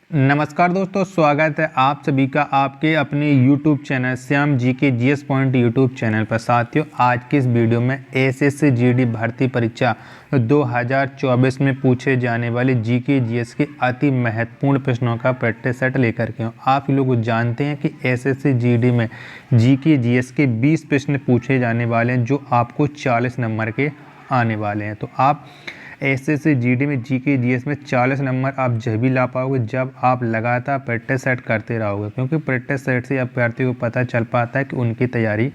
नमस्कार दोस्तों, स्वागत है आप सभी का आपके अपने YouTube चैनल श्याम जी के जीएस पॉइंट यूट्यूब चैनल पर। साथियों, आज की इस वीडियो में एसएससी जीडी भर्ती परीक्षा 2024 में पूछे जाने वाले जीके जीएस के अति महत्वपूर्ण प्रश्नों का प्रैक्टिस सेट लेकर के हूँ। आप लोग जानते हैं कि एसएससी जीडी में जीके जीएस के 20 प्रश्न पूछे जाने वाले हैं, जो आपको 40 नंबर के आने वाले हैं। तो आप एसएससी जीडी में जीके जीएस में 40 नंबर आप जब भी ला पाओगे जब आप लगातार प्रैक्टिस सेट करते रहोगे, क्योंकि प्रैक्टिस सेट से अभ्यर्थी को पता चल पाता है कि उनकी तैयारी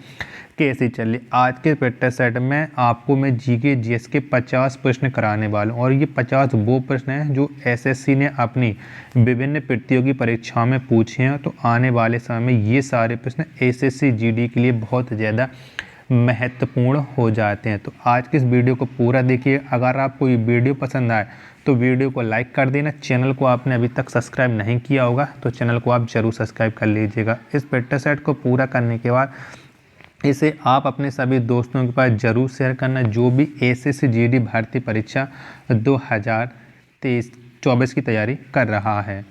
कैसी चल रही। आज के प्रैक्टिस सेट में आपको मैं जीके जीएस के 50 प्रश्न कराने वाला हूँ, और ये 50 वो प्रश्न हैं जो एसएससी ने अपनी विभिन्न प्रतियोगी परीक्षाओं में पूछे हैं। तो आने वाले समय में ये सारे प्रश्न एसएससी जीडी के लिए बहुत ज़्यादा महत्वपूर्ण हो जाते हैं। तो आज के इस वीडियो को पूरा देखिए। अगर आपको ये वीडियो पसंद आए तो वीडियो को लाइक कर देना। चैनल को आपने अभी तक सब्सक्राइब नहीं किया होगा तो चैनल को आप जरूर सब्सक्राइब कर लीजिएगा। इस प्रैक्टिस सेट को पूरा करने के बाद इसे आप अपने सभी दोस्तों के पास जरूर शेयर करना, जो भी एसएससी जीडी भर्ती परीक्षा 2024 की तैयारी कर रहा है।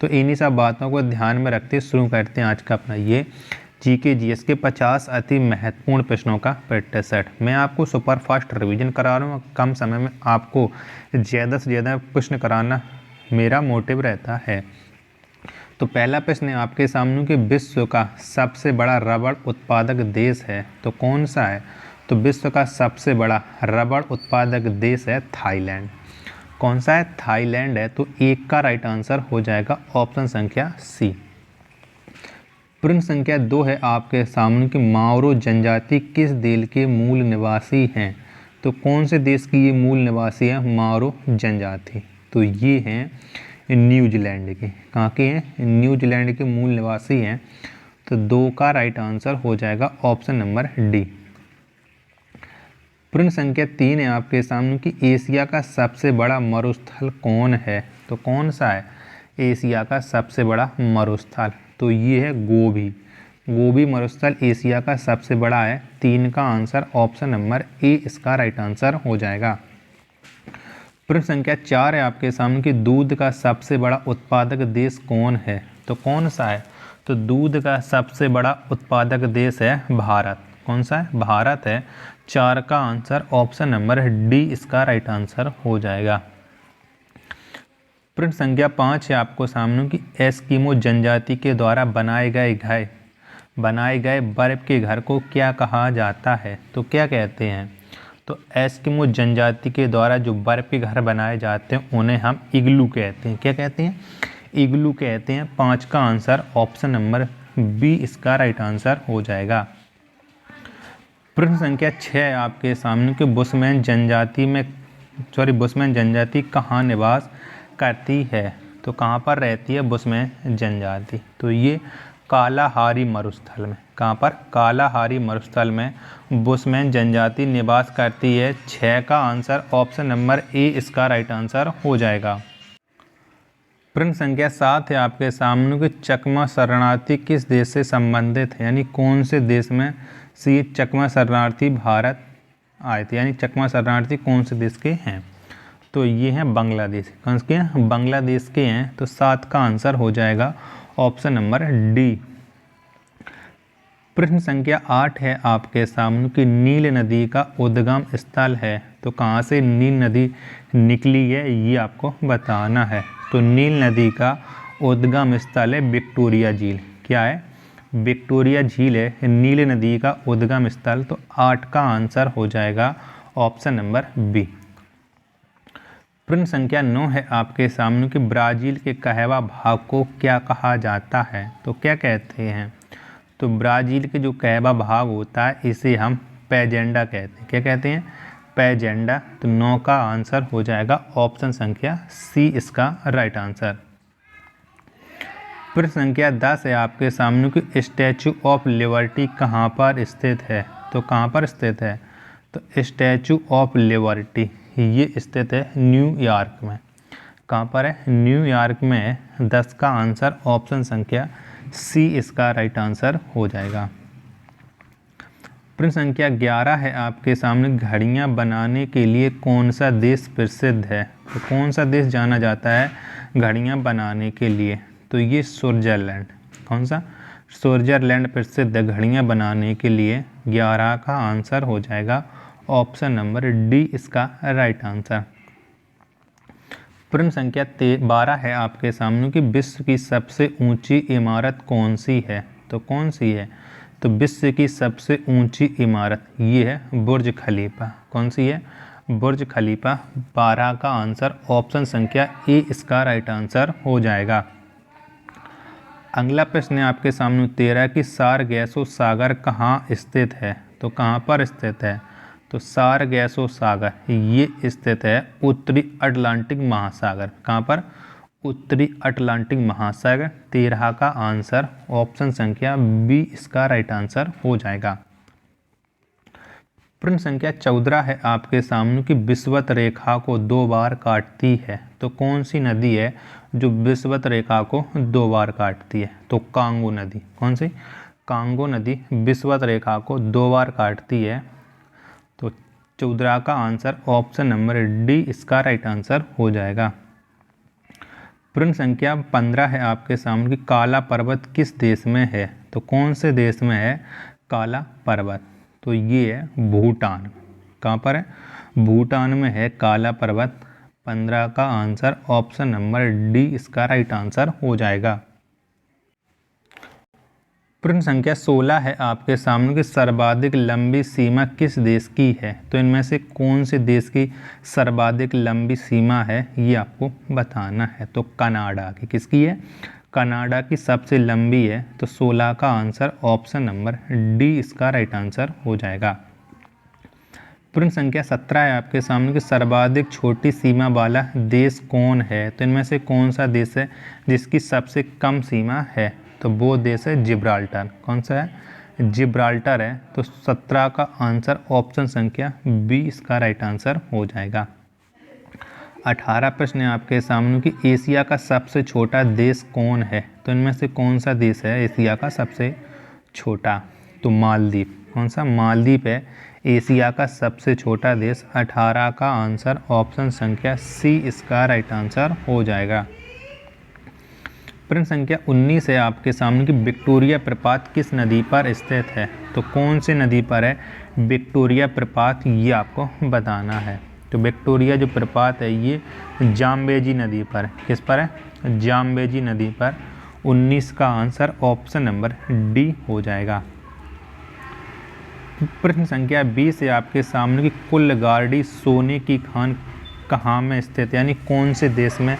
तो इन्हीं सब बातों को ध्यान में रखते शुरू करते हैं आज का अपना ये जीके जीएस के 50 अति महत्वपूर्ण प्रश्नों का प्रैक्टिस सेट। मैं आपको सुपर फास्ट रिवीजन करा रहा हूँ। कम समय में आपको ज़्यादा से ज़्यादा प्रश्न कराना मेरा मोटिव रहता है। तो पहला प्रश्न है आपके सामने कि विश्व का सबसे बड़ा रबड़ उत्पादक देश है तो कौन सा है? तो विश्व का सबसे बड़ा रबड़ उत्पादक देश है थाईलैंड। कौन सा है? थाईलैंड है। तो एक का राइट आंसर हो जाएगा ऑप्शन संख्या सी। प्रश्न संख्या 2 है आपके सामने कि माओरो जनजाति किस देश के मूल निवासी हैं? तो कौन से देश की ये मूल निवासी है माओरो जनजाति? तो ये हैं न्यूजीलैंड के। कहाँ के हैं? न्यूजीलैंड के मूल निवासी हैं। तो 2 का राइट आंसर हो जाएगा ऑप्शन नंबर डी। प्रश्न संख्या 3 है आपके सामने कि एशिया का सबसे बड़ा मरुस्थल कौन है? तो कौन सा है एशिया का सबसे बड़ा मरुस्थल? तो ये है गोबी। गोबी मरुस्थल एशिया का सबसे बड़ा है। 3 का आंसर ऑप्शन नंबर ए इसका राइट आंसर हो जाएगा। प्रश्न संख्या 4 है आपके सामने कि दूध का सबसे बड़ा उत्पादक देश कौन है? तो कौन सा है? तो दूध का सबसे बड़ा उत्पादक देश है भारत। कौन सा है? भारत है। 4 का आंसर ऑप्शन नंबर डी इसका राइट आंसर हो जाएगा। प्रश्न संख्या 5 है आपको सामने कि एस्किमो जनजाति के द्वारा बनाए गए बर्फ के घर को क्या कहा जाता है? तो क्या कहते हैं? तो एस्किमो जनजाति के द्वारा जो बर्फ के घर बनाए जाते हैं उन्हें हम इग्लू कहते हैं। क्या कहते हैं? इग्लू कहते हैं। 5 का आंसर ऑप्शन नंबर बी इसका राइट आंसर हो जाएगा। प्रश्न संख्या 6 है आपके सामने कि बुशमैन जनजाति कहाँ निवास करती है? तो कहाँ पर रहती है बुशमैन जनजाति? तो ये कालाहारी मरुस्थल में। कहाँ पर? कालाहारी मरुस्थल में बुशमैन जनजाति निवास करती है। 6 का आंसर ऑप्शन नंबर ए इसका राइट आंसर हो जाएगा। प्रश्न संख्या 7 है आपके सामने कि चकमा शरणार्थी किस देश से संबंधित है? यानी कौन से देश में से चकमा शरणार्थी भारत आए थे? यानी चकमा शरणार्थी कौन से देश के हैं? तो ये हैं बांग्लादेश। कौन के हैं? बांग्लादेश के हैं। तो 7 का आंसर हो जाएगा ऑप्शन नंबर डी। प्रश्न संख्या 8 है आपके सामने कि नील नदी का उद्गम स्थल है। तो कहाँ से नील नदी निकली है ये आपको बताना है। तो नील नदी का उद्गम स्थल है विक्टोरिया झील। क्या है? विक्टोरिया झील है नील नदी का उद्गम स्थल। तो 8 का आंसर हो जाएगा ऑप्शन नंबर बी। प्रश्न संख्या 9 है आपके सामने कि ब्राज़ील के कहवा भाग को क्या कहा जाता है? तो क्या कहते हैं? तो ब्राज़ील के जो कहवा भाग होता है इसे हम पैजेंडा कहते हैं। क्या कहते हैं? पैजेंडा। तो 9 का आंसर हो जाएगा ऑप्शन संख्या सी इसका राइट आंसर। प्रश्न संख्या 10 है आपके सामने कि स्टैचू ऑफ लिबर्टी कहाँ पर स्थित है? तो कहाँ पर स्थित है? तो स्टैचू ऑफ लिबर्टी ये स्थित है न्यूयॉर्क में। कहाँ पर है? न्यूयॉर्क में है। 10 का आंसर ऑप्शन संख्या सी इसका राइट आंसर हो जाएगा। प्रश्न संख्या 11 है आपके सामने, घड़ियाँ बनाने के लिए कौन सा देश प्रसिद्ध है? तो कौन सा देश जाना जाता है घड़ियाँ बनाने के लिए? तो ये स्विट्ज़रलैंड। कौन सा? स्विट्ज़रलैंड प्रसिद्ध है घड़ियाँ बनाने के लिए। 11 का आंसर हो जाएगा ऑप्शन नंबर डी इसका राइट आंसर। प्रश्न संख्या 12 है आपके सामने कि विश्व की सबसे ऊंची इमारत कौन सी है? तो कौन सी है? तो विश्व की सबसे ऊंची इमारत ये है बुर्ज खलीफा। कौन सी है? बुर्ज खलीफा। 12 का आंसर ऑप्शन संख्या ए इसका राइट आंसर हो जाएगा। अगला प्रश्न है आपके सामने 13 कि सारगैसो सागर कहाँ स्थित है? तो कहाँ पर स्थित है? तो सारगैसो सागर ये स्थित है उत्तरी अटलांटिक महासागर। कहाँ पर? उत्तरी अटलांटिक महासागर। 13 का आंसर ऑप्शन संख्या बी इसका राइट आंसर हो जाएगा। प्रश्न संख्या 14 है आपके सामने कि विषुवत रेखा को 2 बार काटती है। तो कौन सी नदी है जो विषुवत रेखा को 2 बार काटती है? तो कांगो नदी। कौन सी? कांगो नदी विषुवत रेखा को 2 बार काटती है। तो 14 का आंसर ऑप्शन नंबर डी इसका राइट आंसर हो जाएगा। प्रश्न संख्या 15 है आपके सामने कि काला पर्वत किस देश में है? तो कौन से देश में है काला पर्वत? तो ये है भूटान। कहाँ पर है? भूटान में है काला पर्वत। 15 का आंसर ऑप्शन नंबर डी इसका राइट आंसर हो जाएगा। प्रश्न संख्या 16 है आपके सामने कि सर्वाधिक लंबी सीमा किस देश की है? तो इनमें से कौन से देश की सर्वाधिक लंबी सीमा है ये आपको बताना है। तो कनाडा की। किसकी है? कनाडा की सबसे लंबी है। तो 16 का आंसर ऑप्शन नंबर डी इसका राइट आंसर हो जाएगा। प्रश्न संख्या 17 है आपके सामने कि सर्वाधिक छोटी सीमा वाला देश कौन है? तो इनमें से कौन सा देश है जिसकी सबसे कम सीमा है? तो वो देश है जिब्राल्टर। कौन सा है? जिब्राल्टर है। तो 17 का आंसर ऑप्शन संख्या बी इसका राइट आंसर हो जाएगा। 18 प्रश्न है आपके सामने कि एशिया का सबसे छोटा देश कौन है? तो इनमें से कौन सा देश है एशिया का सबसे छोटा? तो मालदीव। कौन सा? मालदीव है एशिया का सबसे छोटा देश। 18 का आंसर ऑप्शन संख्या सी इसका राइट आंसर हो जाएगा। प्रश्न संख्या 19 है आपके सामने कि विक्टोरिया प्रपात किस नदी पर स्थित है? तो कौन सी नदी पर है विक्टोरिया प्रपात ये आपको बताना है। तो विक्टोरिया जो प्रपात है ये जाम्बेजी नदी पर है। किस पर है? जाम्बेजी नदी पर। 19 का आंसर ऑप्शन नंबर डी हो जाएगा। प्रश्न संख्या 20 है आपके सामने कि कुल्लगार्डी सोने की खान कहाँ में स्थित है? यानी कौन से देश में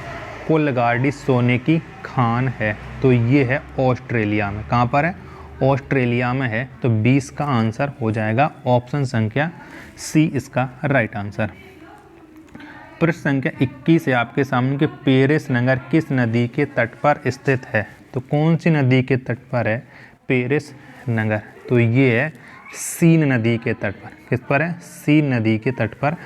कुल्लगार्डी सोने की खान है? तो ये है ऑस्ट्रेलिया में। कहाँ पर है? ऑस्ट्रेलिया में है। तो 20 का आंसर हो जाएगा ऑप्शन संख्या सी इसका राइट आंसर। प्रश्न संख्या 21 है आपके सामने कि पेरिस नगर किस नदी के तट पर स्थित है? तो कौन सी नदी के तट पर है पेरिस नगर? तो ये है सीन नदी के तट पर। किस पर है? सीन नदी के तट पर।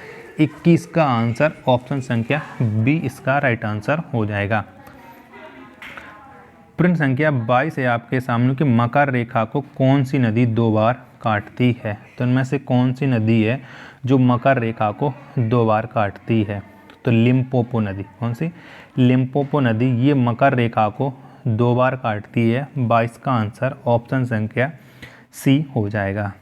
21 का आंसर ऑप्शन संख्या बी इसका राइट आंसर हो जाएगा। प्रश्न संख्या 22 है आपके सामने कि मकर रेखा को कौन सी नदी 2 बार काटती है? तो इनमें से कौन सी नदी है जो मकर रेखा को 2 बार काटती है? तो लिम्पोपो नदी। कौन सी? लिम्पोपो नदी ये मकर रेखा को 2 बार काटती है। 22 का आंसर ऑप्शन संख्या सी हो जाएगा।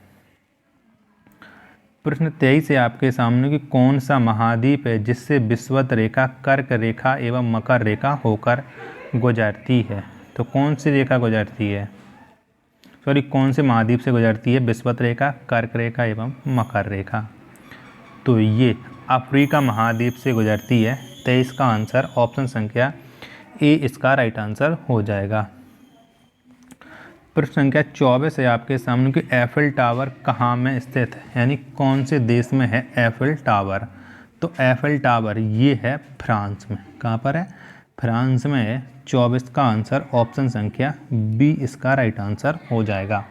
प्रश्न 23 है आपके सामने कि कौन सा महाद्वीप है जिससे विषुवत रेखा कर्क रेखा एवं मकर रेखा होकर गुजरती है? तो कौन सी रेखा गुजरती है? सॉरी, कौन से महाद्वीप से गुजरती है विषुवत रेखा, कर्क रेखा एवं मकर रेखा? तो ये अफ्रीका महाद्वीप से गुजरती है। 23 का आंसर ऑप्शन संख्या ए इसका राइट आंसर हो जाएगा। प्रश्न संख्या 24 है आपके सामने कि एफिल टावर कहाँ में स्थित है? यानी कौन से देश में है एफिल टावर? तो एफिल टावर ये है फ्रांस में। कहाँ पर है? फ्रांस में है। 24 का आंसर ऑप्शन संख्या बी इसका राइट आंसर हो जाएगा।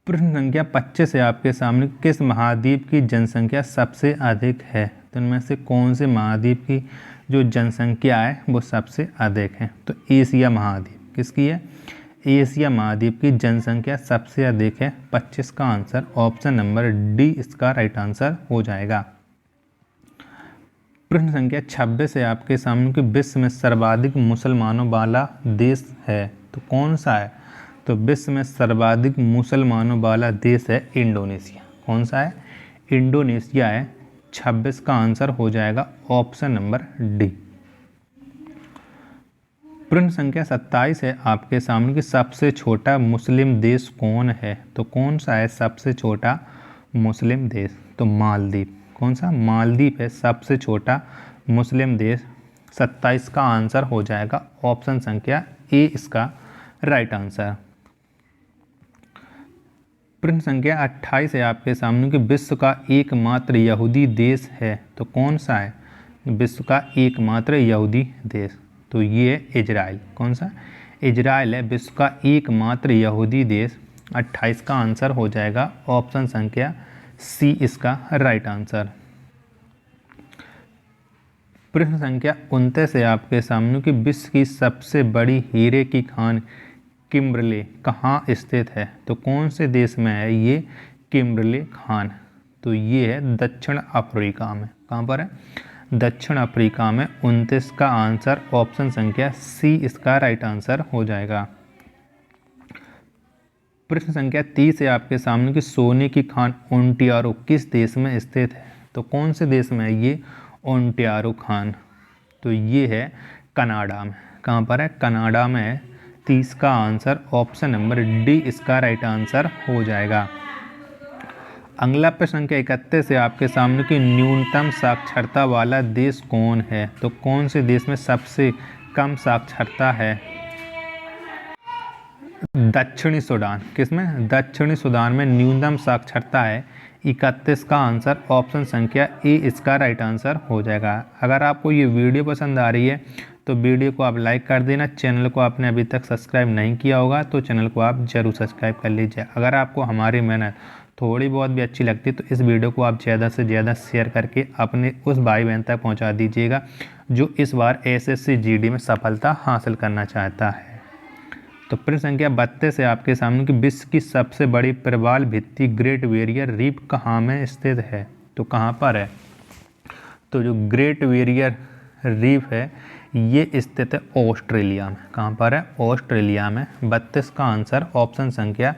प्रश्न संख्या 25 है आपके सामने किस महाद्वीप की जनसंख्या सबसे अधिक है? तो इनमें से कौन से महाद्वीप की जो जनसंख्या है वो सबसे अधिक है? तो एशिया महाद्वीप। किसकी है? एशिया महाद्वीप की जनसंख्या सबसे अधिक है? 25 का आंसर ऑप्शन नंबर डी इसका राइट आंसर हो जाएगा। प्रश्न संख्या 26 है आपके सामने कि विश्व में सर्वाधिक मुसलमानों वाला देश है तो कौन सा है? तो विश्व में सर्वाधिक मुसलमानों वाला देश है इंडोनेशिया। कौन सा है? इंडोनेशिया है। 26 का आंसर हो जाएगा ऑप्शन नंबर डी। प्रश्न संख्या 27 है आपके सामने कि सबसे छोटा मुस्लिम देश कौन है तो कौन सा है सबसे छोटा मुस्लिम देश? तो मालदीव। कौन सा? मालदीव है सबसे छोटा मुस्लिम देश। 27 का आंसर हो जाएगा ऑप्शन संख्या ए इसका राइट आंसर। प्रश्न संख्या 28 है आपके सामने कि विश्व का एकमात्र यहूदी देश है तो कौन सा है? विश्व का एकमात्र यहूदी देश तो ये है इजराइल। कौन सा? इजराइल है विश्व का एकमात्र यहूदी देश। 28 का आंसर हो जाएगा ऑप्शन संख्या सी इसका राइट आंसर। प्रश्न संख्या 29 है आपके सामने कि विश्व की सबसे बड़ी हीरे की खान किम्बरले कहाँ स्थित है तो कौन से देश में है ये किम्बरले खान? तो ये है दक्षिण अफ्रीका में। कहाँ पर है? दक्षिण अफ्रीका में। 29 का आंसर ऑप्शन संख्या सी इसका राइट आंसर हो जाएगा। प्रश्न संख्या 30 है आपके सामने कि सोने की खान ओंटारियो किस देश में स्थित है तो कौन से देश में है ये ओंटारियो खान? तो ये है कनाडा में। कहाँ पर है? कनाडा में है। 30 का आंसर ऑप्शन नंबर डी इसका राइट आंसर हो जाएगा। अगला प्रश्न संख्या 31 है आपके सामने कि न्यूनतम साक्षरता वाला देश कौन है तो कौन से देश में सबसे कम साक्षरता है? दक्षिणी सूडान। किसमें? दक्षिणी सूडान में न्यूनतम साक्षरता है। 31 का आंसर ऑप्शन संख्या ए इसका राइट आंसर हो जाएगा। अगर आपको ये वीडियो पसंद आ रही है तो वीडियो को आप लाइक कर देना। चैनल को आपने अभी तक सब्सक्राइब नहीं किया होगा तो चैनल को आप जरूर सब्सक्राइब कर लीजिए। अगर आपको हमारी मेहनत थोड़ी बहुत भी अच्छी लगती है तो इस वीडियो को आप ज़्यादा से ज़्यादा शेयर करके अपने उस भाई बहन तक पहुंचा दीजिएगा जो इस बार एसएससी जीडी में सफलता हासिल करना चाहता है। तो प्रश्न संख्या 32 है आपके सामने कि विश्व की सबसे बड़ी प्रवाल भित्ति ग्रेट बैरियर रीफ कहाँ में स्थित है तो कहाँ पर है? तो जो ग्रेट बैरियर रीफ है ये स्थित है ऑस्ट्रेलिया में। कहाँ पर है? ऑस्ट्रेलिया में। 32 का आंसर ऑप्शन संख्या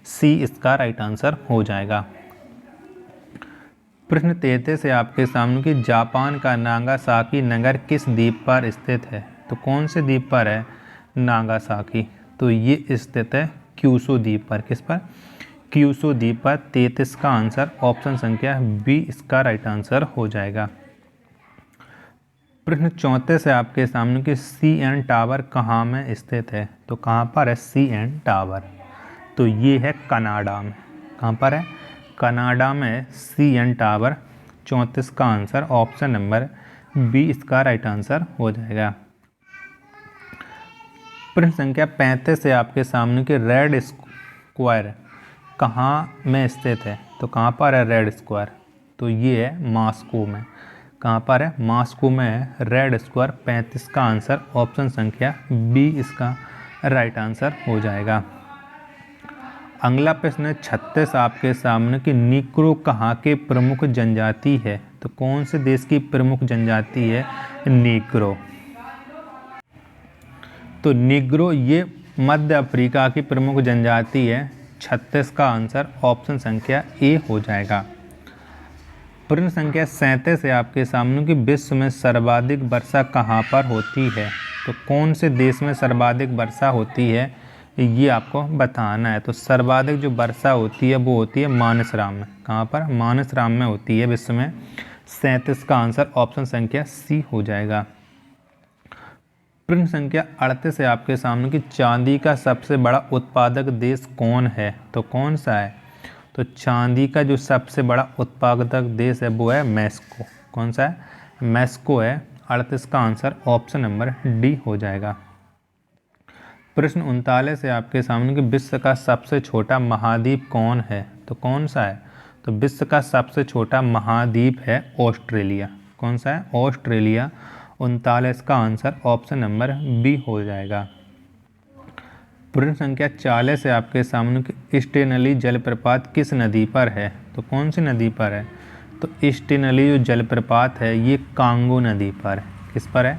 सी इसका राइट आंसर हो जाएगा। प्रश्न 33 है आपके सामने कि जापान का नागासाकी नगर किस द्वीप पर स्थित है तो कौन से द्वीप पर है नागासाकी? तो ये स्थित है क्यूशू द्वीप पर। किस पर? क्यूशू द्वीप पर। 33 का आंसर ऑप्शन संख्या बी इसका राइट आंसर हो जाएगा। प्रश्न 34 है आपके सामने कि CN टावर कहाँ में स्थित है तो कहाँ पर है CN टावर? तो ये है कनाडा में। कहाँ पर है? कनाडा में CN टावर। 34 का आंसर ऑप्शन नंबर बी इसका राइट आंसर हो जाएगा। प्रश्न संख्या 35 है आपके सामने कि रेड स्क्वायर कहाँ में स्थित है तो कहाँ पर है रेड स्क्वायर? तो ये है मॉस्को में। कहाँ पर है? मॉस्को में है रेड स्क्वायर। 35 का आंसर ऑप्शन संख्या बी इसका राइट आंसर हो जाएगा। अगला प्रश्न 36 आपके सामने कि नीग्रो कहाँ के प्रमुख जनजाति है तो कौन से देश की प्रमुख जनजाति है नीग्रो? तो नीग्रो ये मध्य अफ्रीका की प्रमुख जनजाति है। 36 का आंसर ऑप्शन संख्या ए हो जाएगा। प्रश्न संख्या 37 है आपके सामने कि विश्व में सर्वाधिक वर्षा कहाँ पर होती है तो कौन से देश में सर्वाधिक वर्षा होती है ये आपको बताना है। तो सर्वाधिक जो वर्षा होती है वो होती है मानसराम में। कहाँ पर? मानसराम में होती है विश्व में। 37 का आंसर ऑप्शन संख्या सी हो जाएगा। प्रश्न संख्या 38 है आपके सामने कि चांदी का सबसे बड़ा उत्पादक देश कौन है तो कौन सा है? तो चांदी का जो सबसे बड़ा उत्पादक देश है वो है मैक्सिको। कौन सा है? मैक्सिको है। 38 का आंसर ऑप्शन नंबर डी हो जाएगा। प्रश्न 39 है आपके सामने कि विश्व का सबसे छोटा महाद्वीप कौन है तो कौन सा है? तो विश्व का सबसे छोटा महाद्वीप है ऑस्ट्रेलिया। कौन सा है? ऑस्ट्रेलिया। 39 का आंसर ऑप्शन नंबर बी हो जाएगा। प्रश्न संख्या 40 है आपके सामने कि इस्टेनली जलप्रपात किस नदी पर है? तो कौन सी नदी पर है? तो इस्टेनली जो जलप्रपात है ये कांगो नदी पर है। किस पर है?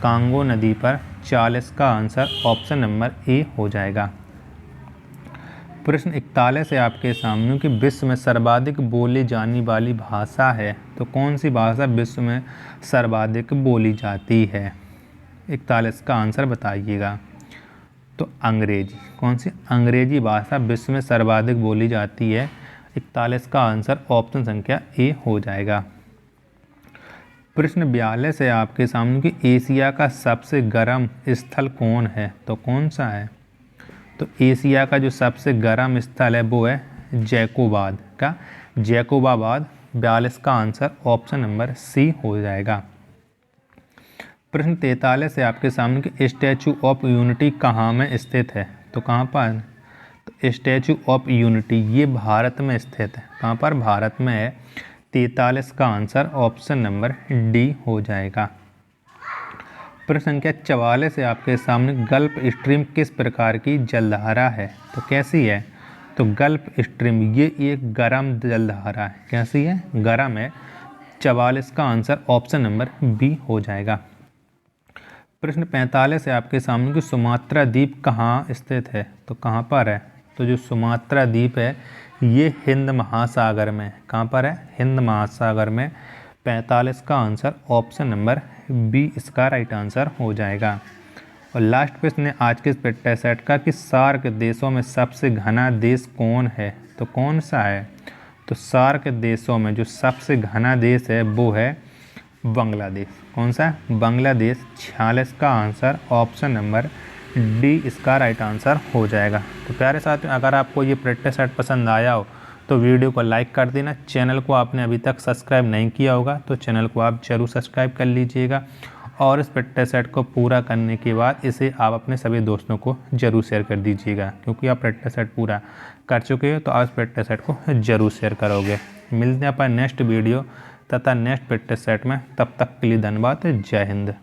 कांगो नदी पर। 40 का आंसर ऑप्शन नंबर ए हो जाएगा। प्रश्न 41 है आपके सामने कि विश्व में सर्वाधिक बोली जाने वाली भाषा है। तो कौन सी भाषा विश्व में सर्वाधिक बोली जाती है? 41 का आंसर बताइएगा। तो अंग्रेजी। कौन सी? अंग्रेजी भाषा विश्व में सर्वाधिक बोली जाती है। 41 का आंसर ऑप्शन संख्या ए हो जाएगा। प्रश्न 42 है आपके सामने कि एशिया का सबसे गर्म स्थल कौन है? तो कौन सा है? तो एशिया का जो सबसे गर्म स्थल है वो है जैकोबाद का, जैकोबाबाद। 42 का आंसर ऑप्शन नंबर सी हो जाएगा। प्रश्न 43 है आपके सामने कि स्टैचू ऑफ यूनिटी कहाँ में स्थित है? तो कहाँ पर? तो स्टैचू ऑफ यूनिटी ये भारत में स्थित है। कहाँ पर? भारत में है। 43 का आंसर ऑप्शन नंबर डी हो जाएगा। प्रश्न संख्या 44 है आपके सामने गल्फ स्ट्रीम किस प्रकार की जलधारा है? तो कैसी है? तो गल्फ स्ट्रीम ये एक गर्म जलधारा है। कैसी है? गर्म है। 44 का आंसर ऑप्शन नंबर बी हो जाएगा। प्रश्न 45 है आपके सामने कि सुमात्रा द्वीप कहाँ स्थित है? तो कहाँ पर है? तो जो सुमात्रा द्वीप है ये हिंद महासागर में। कहाँ पर है? हिंद महासागर में। 45 का आंसर ऑप्शन नंबर बी इसका राइट आंसर हो जाएगा। और लास्ट प्रश्न है आज के इस पेट्टा सेट का कि सार्क देशों में सबसे घना देश कौन है? तो कौन सा है? तो सार्क देशों में जो सबसे घना देश है वो है बांग्लादेश। कौन सा? बांग्लादेश। 46 का आंसर ऑप्शन नंबर डी इसका राइट आंसर हो जाएगा। तो प्यारे साथियों, अगर आपको ये प्रैक्टिस सेट पसंद आया हो तो वीडियो को लाइक कर देना। चैनल को आपने अभी तक सब्सक्राइब नहीं किया होगा तो चैनल को आप जरूर सब्सक्राइब कर लीजिएगा। और इस प्रैक्टिस सेट को पूरा करने के बाद इसे आप अपने सभी दोस्तों को जरूर शेयर कर दीजिएगा, क्योंकि आप प्रैक्टिस सेट पूरा कर चुके हो तो आप इस प्रैक्टिस सेट को जरूर शेयर करोगे। मिलते हैं अपन नेक्स्ट वीडियो तथा नेक्स्ट प्रैक्टिस सेट में। तब तक के लिए धन्यवाद। जय हिंद।